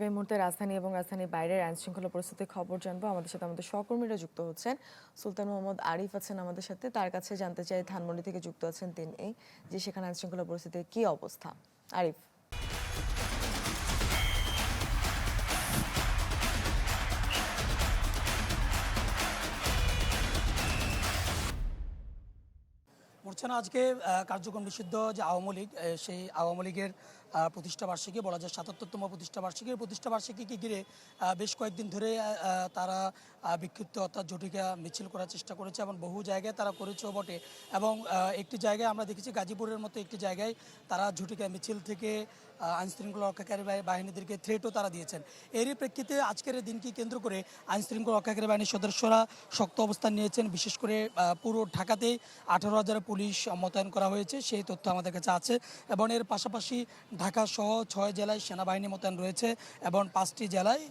এই মুহূর্তে রাজধানী এবং রাজধানীর বাইরের আইনশৃঙ্খলা পরিস্থিতির খবর জানবো। আমাদের সাথে আমাদের সহকর্মীরা যুক্ত হচ্ছেন। সুলতান মোহাম্মদ আরিফ আছেন আমাদের সাথে, তার কাছে জানতে চাই ধানমন্ডি থেকে যুক্ত আছেন তিনি, যে সেখানে আইনশৃঙ্খলা পরিস্থিতির কি অবস্থা। আরিফ। মূর্ছনা আজকে কার্যক্রম নিষিদ্ধ যে আওয়ামী লীগ, সেই আওয়ামী লীগের প্রতিষ্ঠাবার্ষিকী, বলা যায় ৭৭তম প্রতিষ্ঠাবার্ষিকীকে ঘিরে বেশ কয়েকদিন ধরে তারা বিক্ষিপ্ত অর্থাৎ জটিকা মিছিল করার চেষ্টা করেছে এবং বহু জায়গায় তারা করেছেও বটে। এবং একটি জায়গায় আমরা দেখেছি, গাজীপুরের মতো একটি জায়গায় তারা ঝটিকা মিছিল থেকে আইনশৃঙ্খলা রক্ষাকারী বাহিনীদেরকে থ্রেটও তারা দিয়েছেন। এরই প্রেক্ষিতে আজকের দিনকে কেন্দ্র করে আইনশৃঙ্খলা রক্ষাকারী বাহিনীর সদস্যরা শক্ত অবস্থান নিয়েছেন। বিশেষ করে পুরো ঢাকাতেই 18,000 পুলিশ মোতায়েন করা হয়েছে, সেই তথ্য আমাদের কাছে আছে। এবং এর পাশাপাশি ঢাকা সহ 6 জেলায় সেনাবাহিনী মোতায়েন রয়েছে এবং 5টি জেলায়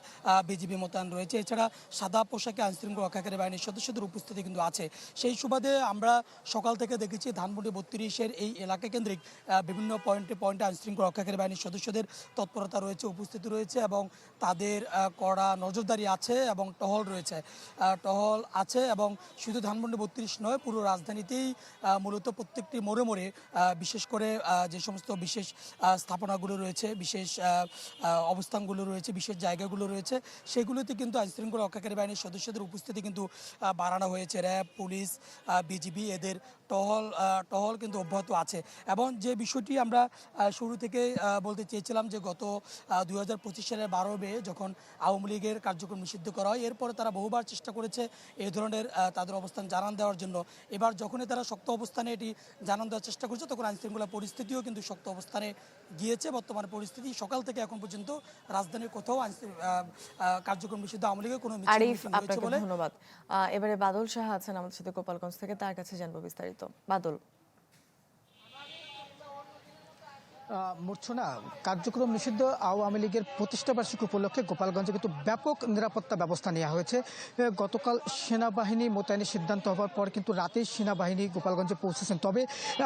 বিজিবি মোতায়েন রয়েছে। এছাড়া সাদা পোশাকে আইনশৃঙ্খলা রক্ষাকারী বাহিনীর সদস্যদের উপস্থিতি কিন্তু আছে। সেই সুবাদে আমরা সকাল থেকে দেখেছি ধানমন্ডি 32-এর এই এলাকা কেন্দ্রিক বিভিন্ন পয়েন্টে আইনশৃঙ্খলা রক্ষাকারী বাহিনীর সদস্যদের তৎপরতা রয়েছে, উপস্থিতি রয়েছে এবং তাদের কড়া নজরদারি আছে এবং টহল আছে। এবং শুধু ধানমন্ডি 32 নয়, পুরো রাজধানীতেই মূলত প্রত্যেকটি মোড়ে মোড়ে বিশেষ করে যে সমস্ত বিশেষ স্থাপনাগুলো রয়েছে, বিশেষ অবস্থানগুলো রয়েছে, বিশেষ জায়গাগুলো রয়েছে, সেগুলোতে কিন্তু আইনশৃঙ্খলা রক্ষাকারী বাহিনীর সদস্যদের উপস্থিতি কিন্তু বাড়ানো হয়েছে। র্যাব, পুলিশ, বিজিবি এদের টহল কিন্তু অব্যাহত আছে। এবং যে বিষয়টি আমরা শুরু থেকে বলতে চেয়েছিলাম যে গত 2025 সালের 12 মে যখন আওয়ামী লীগের কার্যক্রম নিষিদ্ধ করা হয়, এরপরে তারা বহুবার চেষ্টা করেছে এই ধরনের তাদের অবস্থান জানান দেওয়ার জন্য। এবার যখনই তারা শক্ত অবস্থানে এটি জানান দেওয়ার চেষ্টা করছে, তখন আইনশৃঙ্খলা পরিস্থিতিও কিন্তু শক্ত অবস্থানে গিয়েছে। বর্তমানে পরিস্থিতি সকাল থেকে এখন পর্যন্ত রাজধানীর কোথাও কার্যক্রম নিষিদ্ধ আওয়ামী লীগের কোনো মিছিল আপনাকে ধন্যবাদ। এবারে বাদল সাহা আছেন আমাদের সাথে গোপালগঞ্জ থেকে, তার কাছে জানবো বিস্তারিত। বাদল। মূর্ছনা, কার্যক্রম নিষিদ্ধ আওয়ামী লীগের প্রতিষ্ঠাবার্ষিকী উপলক্ষে গোপালগঞ্জে কিন্তু ব্যাপক নিরাপত্তা ব্যবস্থা নেওয়া হয়েছে। গতকাল সেনাবাহিনী মোতায়েনের সিদ্ধান্ত হওয়ার পর কিন্তু রাতেই সেনাবাহিনী গোপালগঞ্জে পৌঁছেছেন। তবে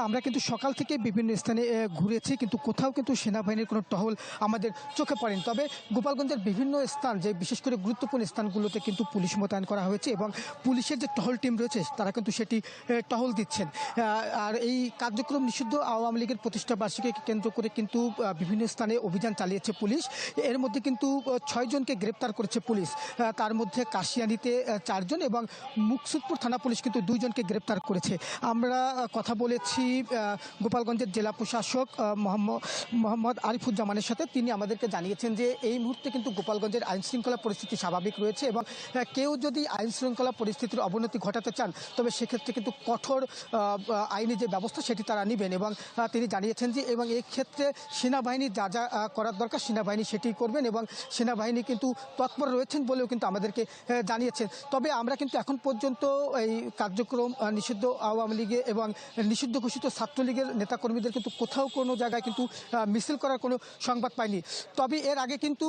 আমরা কিন্তু সকাল থেকে বিভিন্ন স্থানে ঘুরেছি, কিন্তু কোথাও কিন্তু সেনাবাহিনীর কোনো টহল আমাদের চোখে পড়েনি। তবে গোপালগঞ্জের বিভিন্ন স্থান, যে বিশেষ করে গুরুত্বপূর্ণ স্থানগুলোতে কিন্তু পুলিশ মোতায়েন করা হয়েছে এবং পুলিশের যে টহল টিম রয়েছে তারা কিন্তু সেটি টহল দিচ্ছেন। আর এই কার্যক্রম নিষিদ্ধ আওয়ামী লীগের প্রতিষ্ঠাবার্ষিকীকে কেন্দ্র করে কিন্তু বিভিন্ন স্থানে অভিযান চালিয়েছে পুলিশ। এর মধ্যে কিন্তু 6 জনকে গ্রেপ্তার করেছে পুলিশ। তার মধ্যে কাশিয়ানীতে 4 জন এবং মুকসুদপুর থানা পুলিশ কিন্তু 2 জনকে গ্রেপ্তার করেছে। আমরা কথা বলেছি গোপালগঞ্জের জেলা প্রশাসক মোহাম্মদ আরিফুজ্জামানের সাথে। তিনি আমাদেরকে জানিয়েছেন যে এই মুহূর্তে কিন্তু গোপালগঞ্জের আইনশৃঙ্খলা পরিস্থিতি স্বাভাবিক রয়েছে এবং কেউ যদি আইনশৃঙ্খলা পরিস্থিতির অবনতি ঘটাতে চান তবে সেক্ষেত্রে কিন্তু কঠোর আইনি যে ব্যবস্থা সেটি তারা নেবেন। এবং তিনি জানিয়েছেন যে এবং এই ক্ষেত্রে সেনাবাহিনী যা যা করার দরকার সেনাবাহিনী সেটি করবেন এবং সেনাবাহিনী কিন্তু তৎপর রয়েছেন বলেও কিন্তু আমাদেরকে জানিয়েছেন। তবে আমরা কিন্তু এখন পর্যন্ত এই কার্যক্রম নিষিদ্ধ আওয়ামী লীগে এবং নিষিদ্ধ ঘোষিত ছাত্রলীগের নেতাকর্মীদের কিন্তু কোথাও কোনো জায়গায় কিন্তু মিছিল করার কোনো সংবাদ পাইনি। তবে এর আগে কিন্তু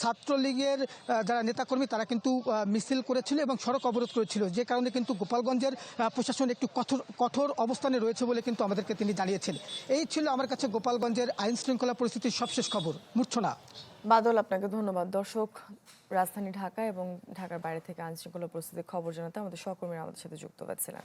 ছাত্রলীগের যারা নেতাকর্মী তারা কিন্তু মিছিল করেছিল এবং সড়ক অবরোধ করেছিল, যে কারণে কিন্তু গোপালগঞ্জের প্রশাসন একটু কঠোর অবস্থানে রয়েছে বলে কিন্তু আমাদেরকে তিনি জানিয়েছেন। এই ছিল আমার কাছে গোপালগঞ্জের আইন শৃঙ্খলা পরিস্থিতির সবশেষ খবর। মূর্ছনা। বাদল, আপনাকে ধন্যবাদ। দর্শক, রাজধানী ঢাকা এবং ঢাকার বাইরে থেকে আইন শৃঙ্খলা পরিস্থিতির খবর জানাতে আমাদের সহকর্মীরা আমাদের সাথে যুক্ত হয়েছিলেন।